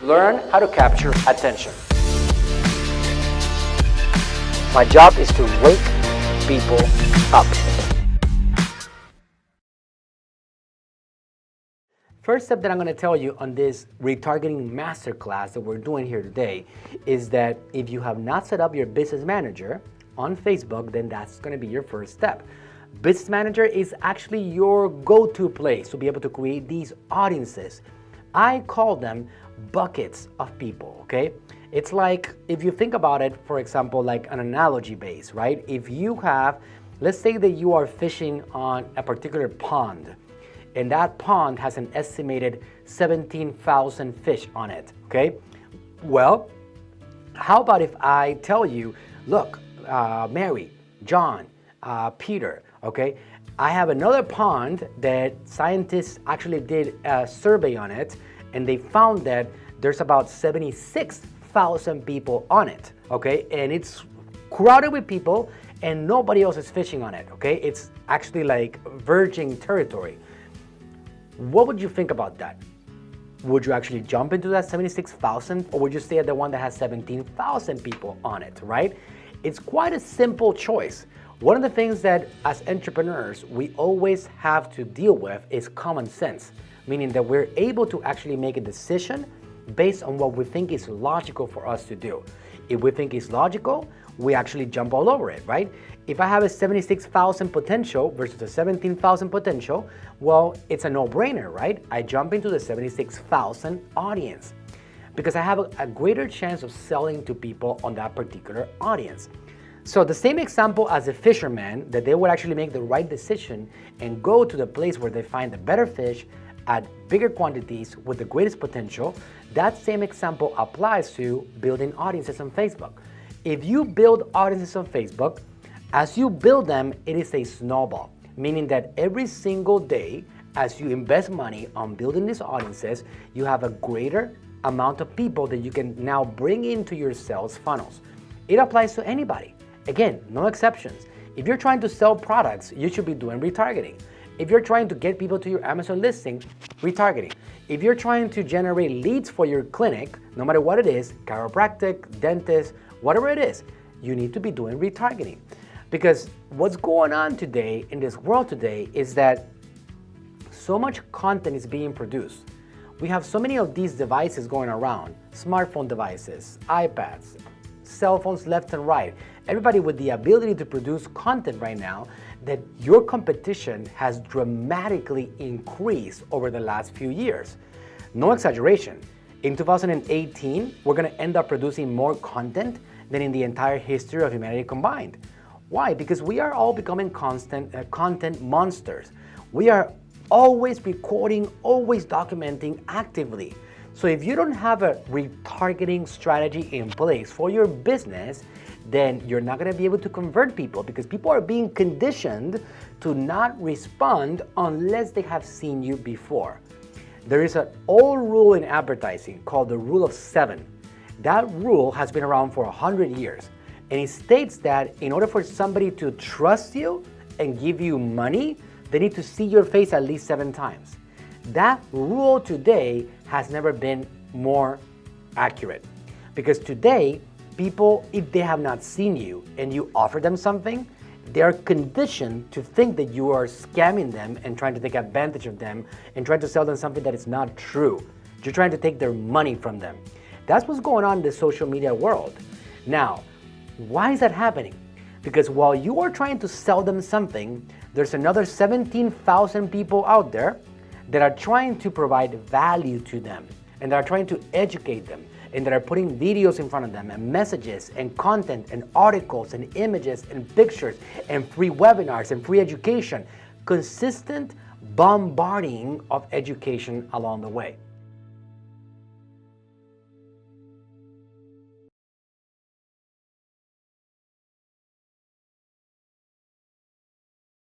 Learn how to capture attention. My job is to wake people up. First step that I'm going to tell you on this retargeting masterclass that we're doing here today is that if you have not set up your business manager on Facebook, then that's going to be your first step. Business manager is actually your go-to place to be able to create these audiences. I call them buckets of people, okay? It's like, if you think about it, for example, like an analogy base, right? If you have, let's say that you are fishing on a particular pond, and that pond has an estimated 17,000 fish on it, okay? Well, how about if I tell you, look, Mary, John, Peter, okay? I have another pond that scientists actually did a survey on it, and they found that there's about 76,000 people on it, okay? And it's crowded with people, and nobody else is fishing on it, okay? It's actually like virgin territory. What would you think about that? Would you actually jump into that 76,000, or would you stay at the one that has 17,000 people on it, right? It's quite a simple choice. One of the things that as entrepreneurs, we always have to deal with is common sense, meaning that we're able to actually make a decision based on what we think is logical for us to do. If we think it's logical, we actually jump all over it, right? If I have a 76,000 potential versus a 17,000 potential, well, it's a no-brainer, right? I jump into the 76,000 audience because I have a greater chance of selling to people on that particular audience. So the same example as a fisherman, that they would actually make the right decision and go to the place where they find the better fish at bigger quantities with the greatest potential, that same example applies to building audiences on Facebook. If you build audiences on Facebook, as you build them, it is a snowball, meaning that every single day, as you invest money on building these audiences, you have a greater amount of people that you can now bring into your sales funnels. It applies to anybody. Again, no exceptions. If you're trying to sell products, you should be doing retargeting. If you're trying to get people to your Amazon listing, retargeting. If you're trying to generate leads for your clinic, no matter what it is, chiropractic, dentist, whatever it is, you need to be doing retargeting. Because what's going on today in this world today is that so much content is being produced. We have so many of these devices going around, smartphone devices, iPads, cell phones left and right, everybody with the ability to produce content right now, that your competition has dramatically increased over the last few years. No exaggeration. In 2018, we're going to end up producing more content than in the entire history of humanity combined. Why? Because we are all becoming content monsters. We are always recording, always documenting actively. So if you don't have a retargeting strategy in place for your business, then you're not going to be able to convert people, because people are being conditioned to not respond unless they have seen you before. There is an old rule in advertising called the rule of 7. That rule has been around for 100 years. And it states that in order for somebody to trust you and give you money, they need to see your face at least 7 times. That rule today has never been more accurate. Because today, people, if they have not seen you and you offer them something, they are conditioned to think that you are scamming them and trying to take advantage of them and trying to sell them something that is not true. You're trying to take their money from them. That's what's going on in the social media world. Now, why is that happening? Because while you are trying to sell them something, there's another 17,000 people out there that are trying to provide value to them, and that are trying to educate them, and that are putting videos in front of them, and messages, and content, and articles, and images, and pictures, and free webinars, and free education. Consistent bombarding of education along the way.